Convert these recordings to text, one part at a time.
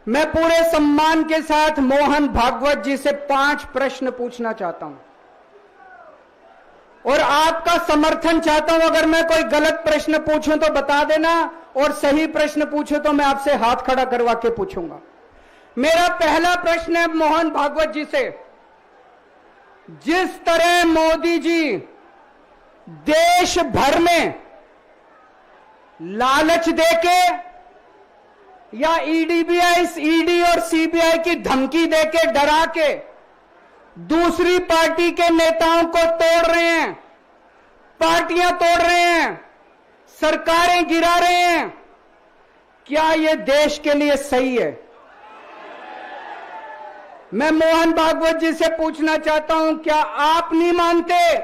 मैं पूरे सम्मान के साथ मोहन भागवत जी से 5 प्रश्न पूछना चाहता हूं और आपका समर्थन चाहता हूं। अगर मैं कोई गलत प्रश्न पूछूं तो बता देना, और सही प्रश्न पूछूं तो मैं आपसे हाथ खड़ा करवा के पूछूंगा। मेरा पहला प्रश्न है मोहन भागवत जी से। जिस तरह मोदी जी देश भर में लालच देके या ईडी और सीबीआई की धमकी देके, डरा के दूसरी पार्टी के नेताओं को तोड़ रहे हैं, पार्टियां तोड़ रहे हैं, सरकारें गिरा रहे हैं, क्या यह देश के लिए सही है? मैं मोहन भागवत जी से पूछना चाहता हूं, क्या आप नहीं मानते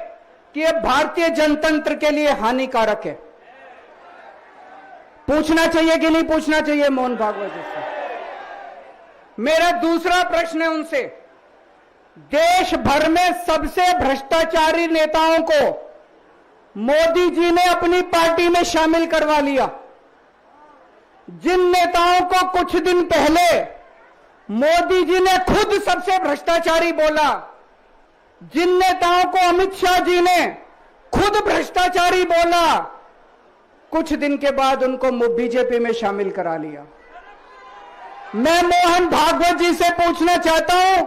कि यह भारतीय जनतंत्र के लिए हानिकारक है? पूछना चाहिए कि नहीं पूछना चाहिए मोहन भागवत जी से? मेरा दूसरा प्रश्न है उनसे। देश भर में सबसे भ्रष्टाचारी नेताओं को मोदी जी ने अपनी पार्टी में शामिल करवा लिया। जिन नेताओं को कुछ दिन पहले मोदी जी ने खुद सबसे भ्रष्टाचारी बोला, जिन नेताओं को अमित शाह जी ने खुद भ्रष्टाचारी बोला, कुछ दिन के बाद उनको बीजेपी में शामिल करा लिया। मैं मोहन भागवत जी से पूछना चाहता हूं,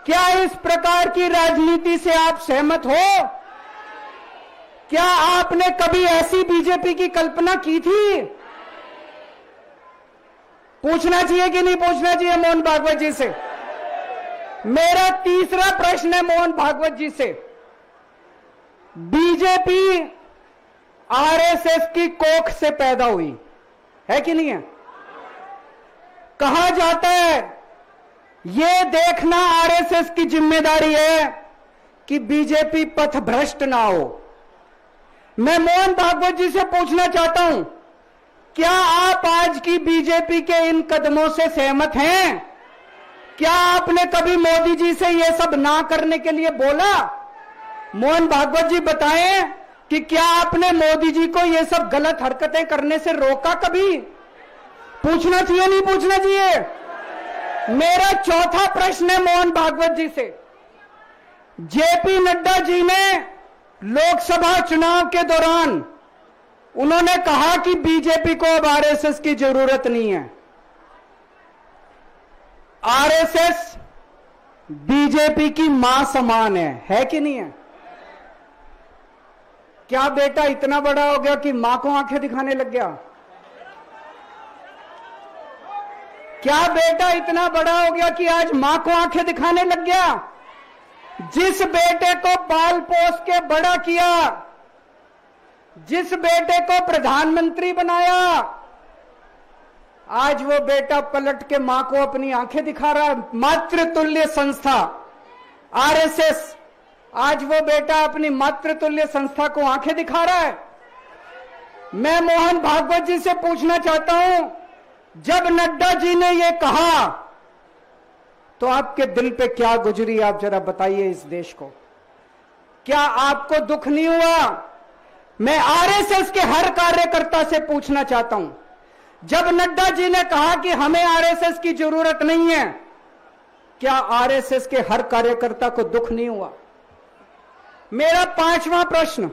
क्या इस प्रकार की राजनीति से आप सहमत हो? क्या आपने कभी ऐसी बीजेपी की कल्पना की थी? पूछना चाहिए कि नहीं पूछना चाहिए मोहन भागवत जी से? मेरा तीसरा प्रश्न है मोहन भागवत जी से। बीजेपी आरएसएस की कोख से पैदा हुई है कि नहीं है? कहा जाता है यह देखना आरएसएस की जिम्मेदारी है कि बीजेपी पथभ्रष्ट ना हो। मैं मोहन भागवत जी से पूछना चाहता हूं, क्या आप आज की बीजेपी के इन कदमों से सहमत हैं? क्या आपने कभी मोदी जी से यह सब ना करने के लिए बोला? मोहन भागवत जी बताएं कि क्या आपने मोदी जी को यह सब गलत हरकतें करने से रोका कभी? पूछना चाहिए नहीं पूछना चाहिए? मेरा चौथा प्रश्न है मोहन भागवत जी से। जेपी नड्डा जी ने लोकसभा चुनाव के दौरान उन्होंने कहा कि बीजेपी को अब आरएसएस की जरूरत नहीं है। आरएसएस बीजेपी की मां समान है कि नहीं है? क्या बेटा इतना बड़ा हो गया कि मां को आंखें दिखाने लग गया? क्या बेटा इतना बड़ा हो गया कि आज मां को आंखें दिखाने लग गया? जिस बेटे को पाल पोस के बड़ा किया, जिस बेटे को प्रधानमंत्री बनाया, आज वो बेटा पलट के मां को अपनी आंखें दिखा रहा है। मातृतुल्य संस्था आरएसएस, आज वो बेटा अपनी मातृतुल्य संस्था को आंखें दिखा रहा है। मैं मोहन भागवत जी से पूछना चाहता हूं, जब नड्डा जी ने ये कहा तो आपके दिल पे क्या गुजरी, आप जरा बताइए इस देश को। क्या आपको दुख नहीं हुआ? मैं आरएसएस के हर कार्यकर्ता से पूछना चाहता हूं, जब नड्डा जी ने कहा कि हमें आरएसएस की जरूरत नहीं है, क्या आरएसएस के हर कार्यकर्ता को दुख नहीं हुआ? मेरा पांचवा प्रश्न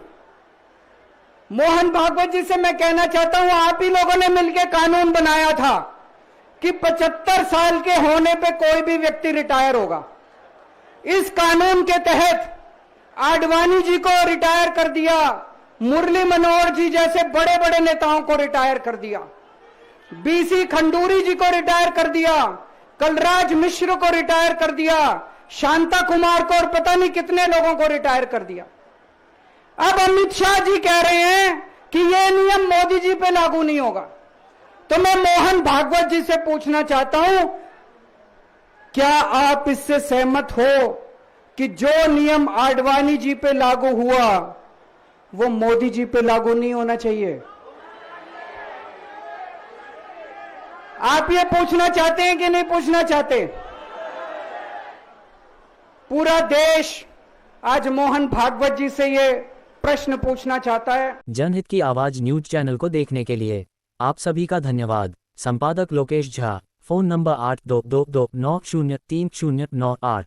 मोहन भागवत जी से मैं कहना चाहता हूं, आप ही लोगों ने मिलकर कानून बनाया था कि 75 साल के होने पे कोई भी व्यक्ति रिटायर होगा। इस कानून के तहत आडवाणी जी को रिटायर कर दिया, मुरली मनोहर जी जैसे बड़े बड़े नेताओं को रिटायर कर दिया, बीसी खंडूरी जी को रिटायर कर दिया, कलराज मिश्र को रिटायर कर दिया, शांता कुमार को और पता नहीं कितने लोगों को रिटायर कर दिया। अब अमित शाह जी कह रहे हैं कि यह नियम मोदी जी पे लागू नहीं होगा। तो मैं मोहन भागवत जी से पूछना चाहता हूं, क्या आप इससे सहमत हो कि जो नियम आडवाणी जी पे लागू हुआ वो मोदी जी पे लागू नहीं होना चाहिए? आप ये पूछना चाहते हैं कि नहीं पूछना चाहते? पूरा देश आज मोहन भागवत जी से ये प्रश्न पूछना चाहता है। जनहित की आवाज न्यूज चैनल को देखने के लिए आप सभी का धन्यवाद। संपादक लोकेश झा, फ़ोन नंबर 8222903098।